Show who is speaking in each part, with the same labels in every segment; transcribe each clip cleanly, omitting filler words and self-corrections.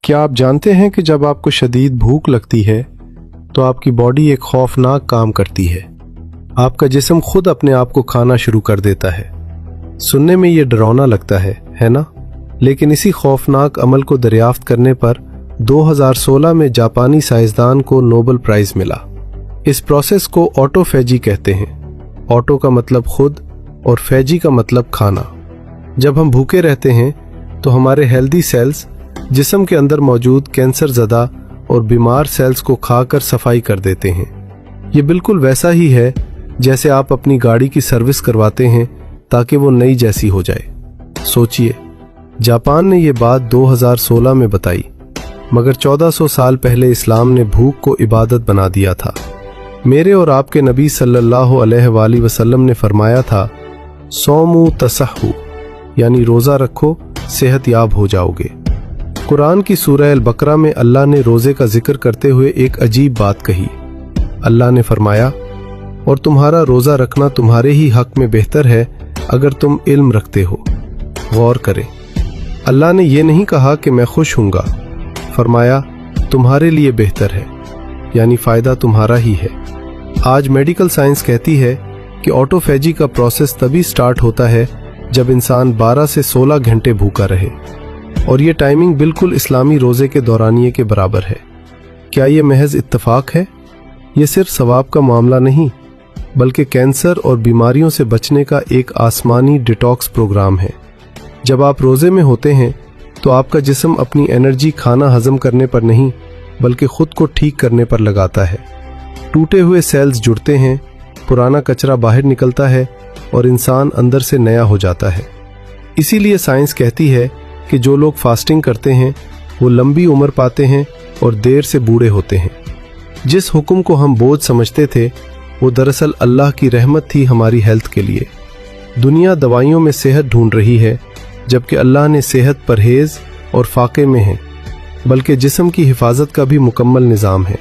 Speaker 1: क्या आप जानते हैं कि जब आपको शदीद भूख लगती है तो आपकी बॉडी एक खौफनाक काम करती है। आपका जिस्म खुद अपने आप को खाना शुरू कर देता है। सुनने में ये डरावना लगता है ना? लेकिन इसी खौफनाक अमल को दरियाफ्त करने पर 2016 में जापानी साइंसदान को नोबेल प्राइज मिला। इस प्रोसेस को ऑटोफेजी कहते हैं। ऑटो का मतलब खुद और फेजी का मतलब खाना। जब हम भूखे रहते हैं तो हमारे हेल्दी सेल्स जिस्म के अंदर मौजूद कैंसर ज़दा और बीमार सेल्स को खाकर सफाई कर देते हैं। ये बिल्कुल वैसा ही है जैसे आप अपनी गाड़ी की सर्विस करवाते हैं ताकि वो नई जैसी हो जाए। सोचिए, जापान ने ये बात 2016 में बताई, मगर 1400 साल पहले इस्लाम ने भूख को इबादत बना दिया था। मेरे और आपके नबी सल्लल्लाहु अलैहि वसल्लम ने फरमाया था, सोमू तसहू, यानी रोज़ा रखो, सेहत याब हो जाओगे। कुरान की सूरह अल-बकरा में अल्लाह ने रोज़े का जिक्र करते हुए एक अजीब बात कही। अल्लाह ने फरमाया, और तुम्हारा रोज़ा रखना तुम्हारे ही हक में बेहतर है अगर तुम इल्म रखते हो। गौर करें, अल्लाह ने यह नहीं कहा कि मैं खुश हूँगा, फरमाया तुम्हारे लिए बेहतर है, यानी फ़ायदा तुम्हारा ही है। आज मेडिकल साइंस कहती है कि ऑटोफेजी का प्रोसेस तभी स्टार्ट होता है जब इंसान 12 से 16 घंटे भूखा रहे, और ये टाइमिंग बिल्कुल इस्लामी रोज़े के दौरानिये के बराबर है। क्या ये महज इत्तफाक है? ये सिर्फ सवाब का मामला नहीं, बल्कि कैंसर और बीमारियों से बचने का एक आसमानी डिटॉक्स प्रोग्राम है। जब आप रोज़े में होते हैं तो आपका जिस्म अपनी एनर्जी खाना हजम करने पर नहीं, बल्कि खुद को ठीक करने पर लगाता है। टूटे हुए सेल्स जुड़ते हैं, पुराना कचरा बाहर निकलता है और इंसान अंदर से नया हो जाता है। इसीलिए साइंस कहती है कि जो लोग फास्टिंग करते हैं वो लंबी उम्र पाते हैं और देर से बूढ़े होते हैं। जिस हुक्म को हम बोझ समझते थे वो दरअसल अल्लाह की रहमत थी हमारी हेल्थ के लिए। दुनिया दवाइयों में सेहत ढूंढ रही है, जबकि अल्लाह ने सेहत परहेज और फाके में है, बल्कि जिस्म की हिफाजत का भी मुकम्मल निज़ाम है।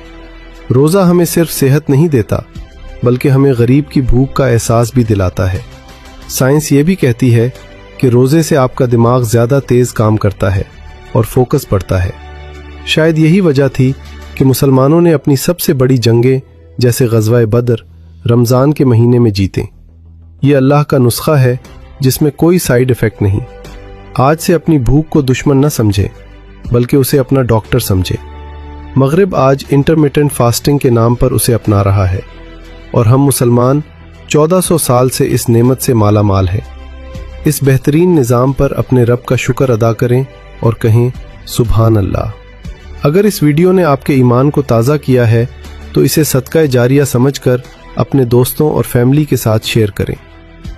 Speaker 1: रोज़ा हमें सिर्फ सेहत नहीं देता, बल्कि हमें गरीब की भूख का एहसास भी दिलाता है। साइंस ये भी कहती है कि रोज़े से आपका दिमाग ज़्यादा तेज़ काम करता है और फोकस बढ़ता है। शायद यही वजह थी कि मुसलमानों ने अपनी सबसे बड़ी जंगें जैसे ग़ज़वा बदर रमज़ान के महीने में जीतें। ये अल्लाह का नुस्खा है जिसमें कोई साइड इफ़ेक्ट नहीं। आज से अपनी भूख को दुश्मन न समझें, बल्कि उसे अपना डॉक्टर समझें। मगरिब आज इंटरमिटेंट फास्टिंग के नाम पर उसे अपना रहा है, और हम मुसलमान 1400 साल से इस नेमत से माला माल हैं। इस बेहतरीन निज़ाम पर अपने रब का शुक्र अदा करें और कहें सुभान अल्लाह। अगर इस वीडियो ने आपके ईमान को ताज़ा किया है तो इसे सदका जारिया समझकर अपने दोस्तों और फैमिली के साथ शेयर करें।